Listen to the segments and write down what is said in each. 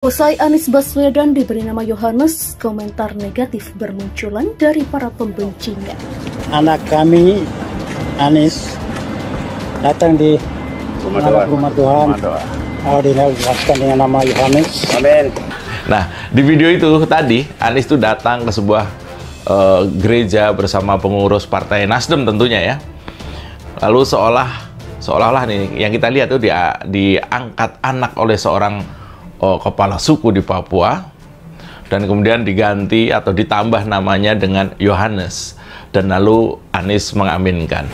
Usai Anies Baswedan diberi nama Yohanes, komentar negatif bermunculan dari para pembencinya. Anak kami, Anies, datang di rumah Tuhan. Dijelaskan dengan nama Yohanes. Amin. Nah, di video itu tadi, Anies itu datang ke sebuah gereja bersama pengurus Partai Nasdem tentunya ya. Lalu seolah-olah nih, yang kita lihat tuh diangkat anak oleh seorang kepala suku di Papua, dan kemudian diganti atau ditambah namanya dengan Yohanes, dan lalu Anies mengaminkan.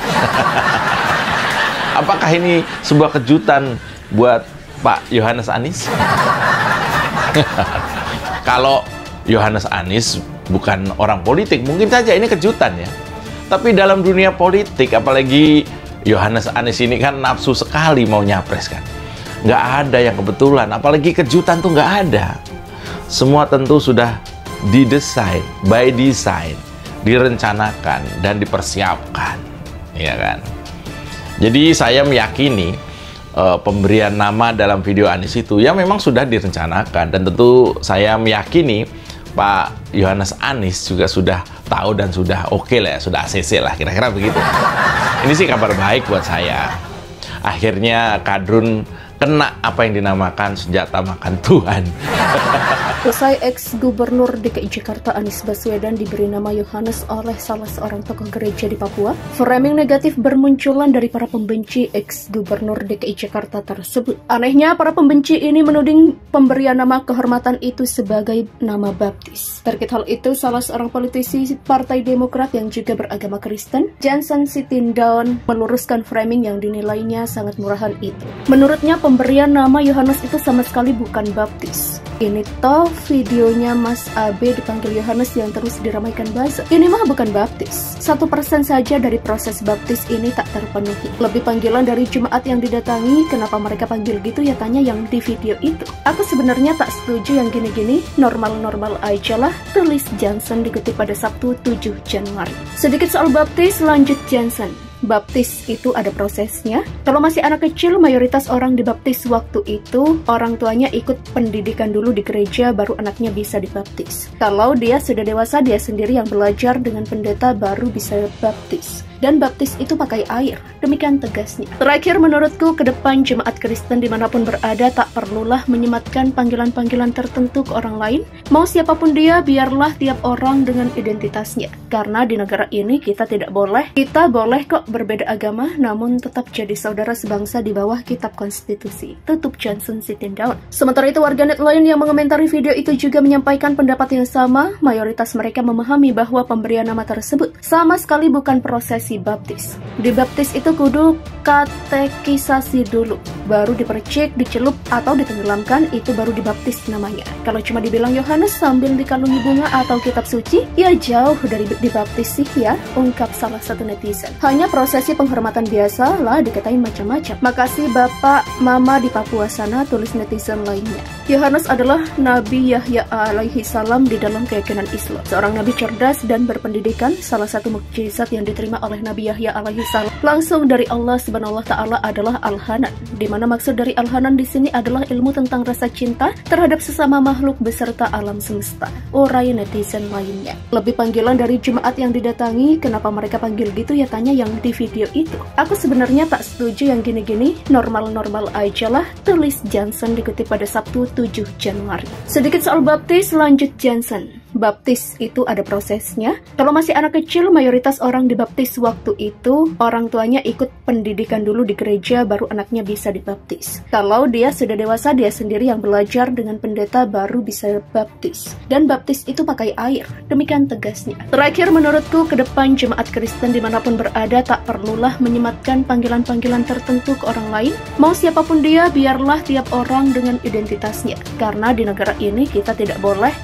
Apakah ini sebuah kejutan buat Pak Yohanes Anies? Kalau Yohanes Anies bukan orang politik, mungkin saja ini kejutan ya. Tapi dalam dunia politik, apalagi Yohanes Anies ini kan nafsu sekali mau nyapres kan. Nggak ada yang kebetulan, apalagi kejutan tuh nggak ada. Semua tentu sudah didesain, by design, direncanakan dan dipersiapkan, ya kan? Jadi saya meyakini pemberian nama dalam video Anies itu ya memang sudah direncanakan, dan tentu saya meyakini Pak Yohanes Anies juga sudah tahu dan sudah oke lah ya, sudah ACC lah, kira-kira begitu. Ini sih kabar baik buat saya. Akhirnya Kadrun kena apa yang dinamakan senjata makan Tuhan. Usai ex-gubernur DKI Jakarta Anies Baswedan diberi nama Yohanes oleh salah seorang tokoh gereja di Papua, framing negatif bermunculan dari para pembenci ex-gubernur DKI Jakarta tersebut. Anehnya, para pembenci ini menuding pemberian nama kehormatan itu sebagai nama baptis. Terkait hal itu, salah seorang politisi Partai Demokrat yang juga beragama Kristen, Johnson Sitindaun, meluruskan framing yang dinilainya sangat murahan itu. Menurutnya, pemberian nama Yohanes itu sama sekali bukan baptis. Ini toh videonya Mas AB dipanggil Yohanes yang terus diramaikan buzzer. Ini mah bukan baptis. 1% saja dari proses baptis ini tak terpenuhi. Lebih panggilan dari jemaat yang didatangi, kenapa mereka panggil gitu ya, tanya yang di video itu. Aku sebenarnya tak setuju yang gini-gini, normal-normal aja lah, tulis Johnson dikutip pada Sabtu 7 Januari. Sedikit soal baptis, lanjut Johnson. Baptis itu ada prosesnya. Kalau masih anak kecil, mayoritas orang dibaptis waktu itu orang tuanya ikut pendidikan dulu di gereja, baru anaknya bisa dibaptis. Kalau dia sudah dewasa, dia sendiri yang belajar dengan pendeta baru bisa baptis. Dan baptis itu pakai air, demikian tegasnya. Terakhir, menurutku ke depan jemaat Kristen dimanapun berada tak perlulah menyematkan panggilan-panggilan tertentu ke orang lain. Mau siapapun dia, biarlah tiap orang dengan identitasnya. Karena di negara ini kita tidak boleh, kita boleh kok berbeda agama, namun tetap jadi saudara sebangsa di bawah kitab konstitusi. Tutup Johnson Sitindaun. Sementara itu, warganet lain yang mengomentari video itu juga menyampaikan pendapat yang sama. Mayoritas mereka memahami bahwa pemberian nama tersebut sama sekali bukan proses baptis. Dibaptis itu kudu katekisasi dulu, baru dipercik, dicelup, atau ditenggelamkan, itu baru dibaptis namanya. Kalau cuma dibilang Yohanes sambil dikalungi bunga atau kitab suci, ya jauh dari dibaptis sih ya, ungkap salah satu netizen. Hanya prosesi penghormatan biasa lah, dikatain macam-macam. Makasih Bapak Mama di Papua sana, tulis netizen lainnya. Yohanes adalah Nabi Yahya alaihi salam di dalam keyakinan Islam. Seorang nabi cerdas dan berpendidikan, salah satu mukjizat yang diterima oleh Nabi Yahya alaihi salam langsung dari Allah Subhanahu wa taala adalah Al-Hanan, di mana maksud dari Al-Hanan di sini adalah ilmu tentang rasa cinta terhadap sesama makhluk beserta alam semesta. Urai netizen lainnya. Lebih panggilan dari jemaat yang didatangi, kenapa mereka panggil gitu ya, tanya yang di video itu. Aku sebenarnya tak setuju yang gini-gini, normal-normal aja lah, tulis Johnson dikutip pada Sabtu 7 Januari. Sedikit soal baptis, lanjut Johnson. Baptis itu ada prosesnya. Kalau masih anak kecil, mayoritas orang dibaptis waktu itu orang tuanya ikut pendidikan dulu di gereja, baru anaknya bisa dibaptis. Kalau dia sudah dewasa, dia sendiri yang belajar dengan pendeta baru bisa baptis. Dan baptis itu pakai air, demikian tegasnya. Terakhir, menurutku ke depan jemaat Kristen dimanapun berada tak perlulah menyematkan panggilan-panggilan tertentu ke orang lain. Mau siapapun dia, biarlah tiap orang dengan identitasnya. Karena di negara ini kita tidak boleh